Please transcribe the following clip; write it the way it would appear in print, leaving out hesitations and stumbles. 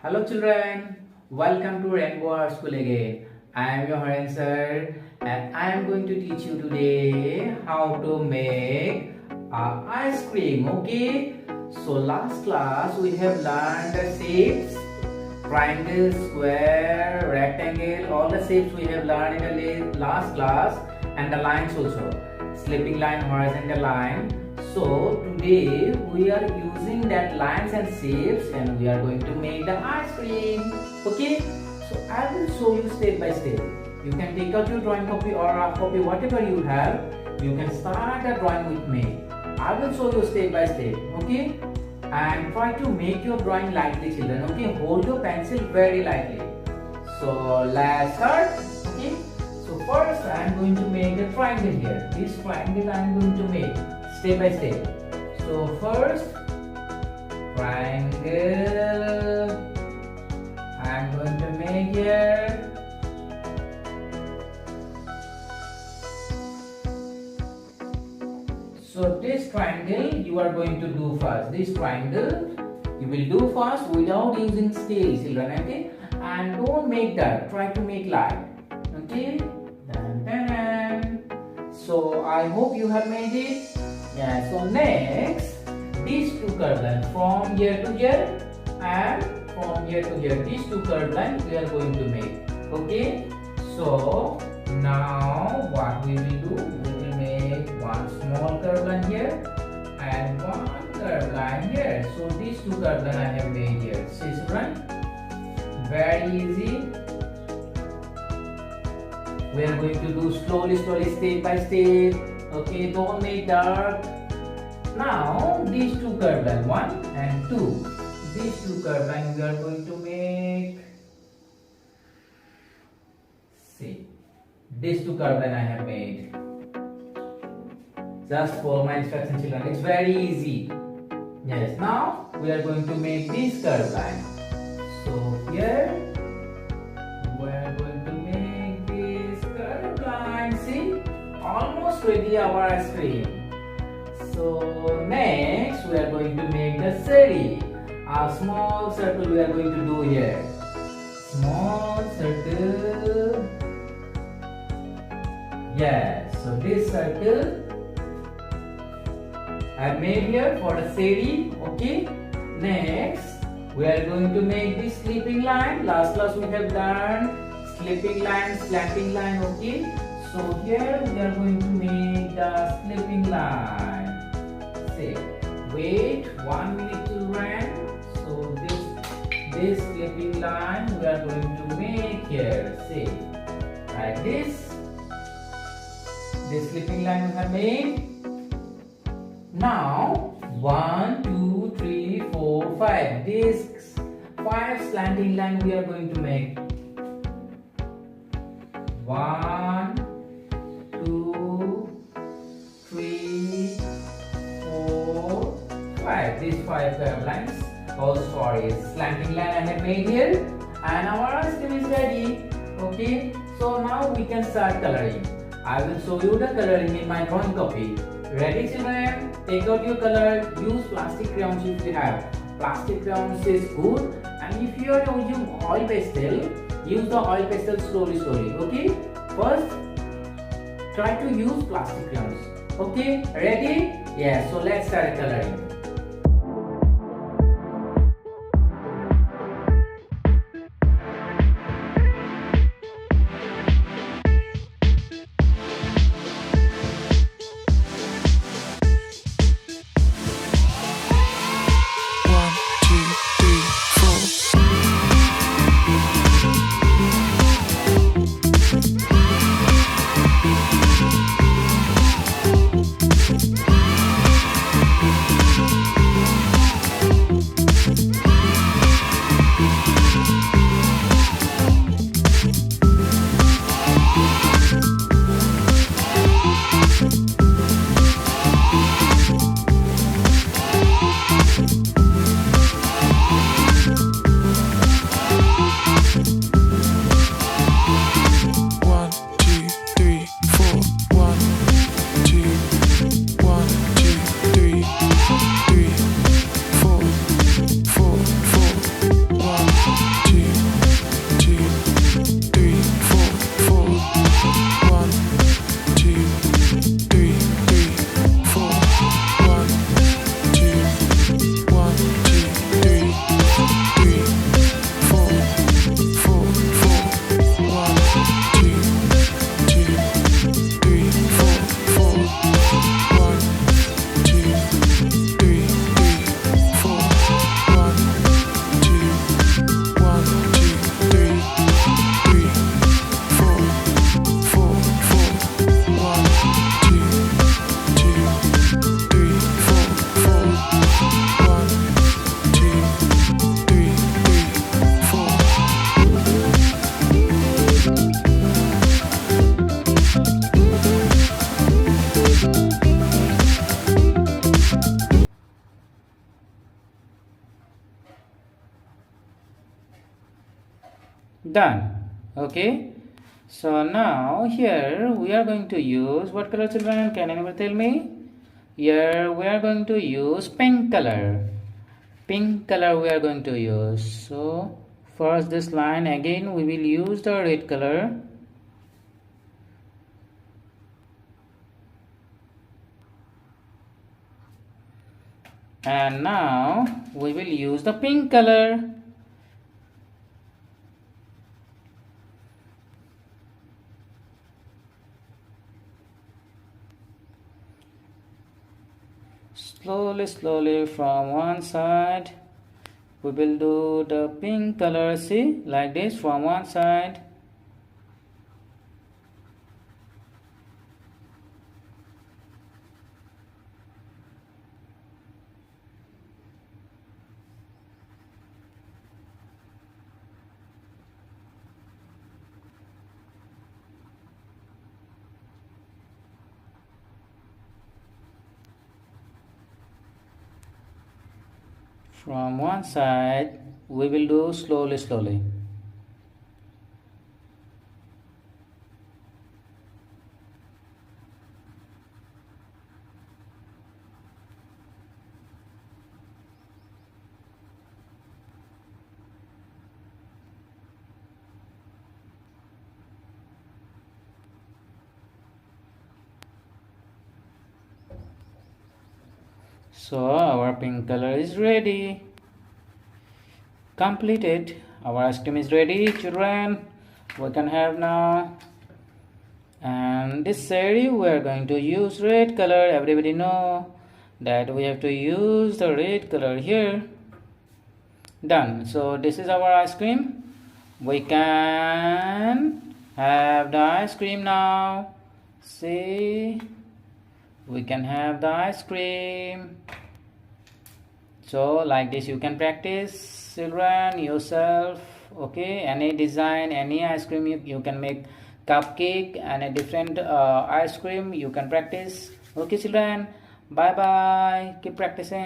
Hello children, welcome to Rainbow Art School again. I am your Haran sir and I am going to teach you today how to make ice cream. Okay, so last class we have learned the shapes, triangle, square, rectangle, all the shapes we have learned in the last class, and the lines also, slipping line, horizontal line. So today we are using that lines and shapes and we are going to make the ice cream. Okay, so I will show you step by step. You can take out your drawing copy or a copy, whatever you have. You can start the drawing with me. I will show you step by step. Okay, and try to make your drawing lightly, children. Okay, hold your pencil very lightly. So let's start. Okay, so first I am going to make a triangle here. This triangle I am going to make step by step. So first triangle I am going to make here. So this triangle you are going to do first. This triangle you will do first without using scale, children. Okay, and don't make dark. Try to make light. Okay. Dun, dun, dun. So I hope you have made it. Yeah. So next, these two curved lines from here to here and from here to here. These two curved lines we are going to make. Okay. So now what we will do? We will make one small curved line here and one curved line here. So these two curved lines I have made here. See, children? Very easy. We are going to do slowly, step by step. Okay, don't make dark. Now these two curved lines, 1 and 2. These two curved lines we are going to make. See, these two curved lines I have made. Just follow my instructions, children. It's very easy. Yes. Now we are going to make this curved line. So here we are going to make this curved line. See, almost ready our ice cream. So next we are going to make the city. A small circle we are going to do here. Small circle. Yes. So this circle I made here for the city. Okay. Next we are going to make this slipping line. Last class we have done slipping line, slanting line. Okay. So here we are going to make the slipping line. Say, wait 1 minute children. So this slipping line we are going to make here. Say, like this. This slipping line we have made. Now 1, 2, 3, 4, 5. This 5 slanting line we are going to make. 1, 2, 3, 4, 5. These 5 curved lines. Oh sorry, slanting line I have made here, and our ice cream is ready. Okay, so now we can start coloring. I will show you the coloring in my drawing copy. Ready, children? Take out your color. Use plastic crayons if you have. Plastic crayons is good, and if you are using oil pastel, use the oil pastel slowly. Okay. First, try to use plastic crayons. Okay. Ready? Yeah. So let's start coloring. Done. Okay. So now here we are going to use what color, children? Can anyone tell me? Here we are going to use pink color. Pink color we are going to use. So first this line, again we will use the red color. And now we will use the pink color. Slowly from one side we will do the pink color. See, like this from one side. From one side we will do slowly. So our pink color is ready. Completed. Our ice cream is ready, children. We can have now. And this area we are going to use red color. Everybody know that we have to use the red color here. Done. So this is our ice cream. We can have the ice cream now. See, we can have the ice cream. So like this you can practice, children, yourself. Okay, any design, any ice cream you can make, cupcake and a different ice cream you can practice. Okay, children, bye bye, keep practicing.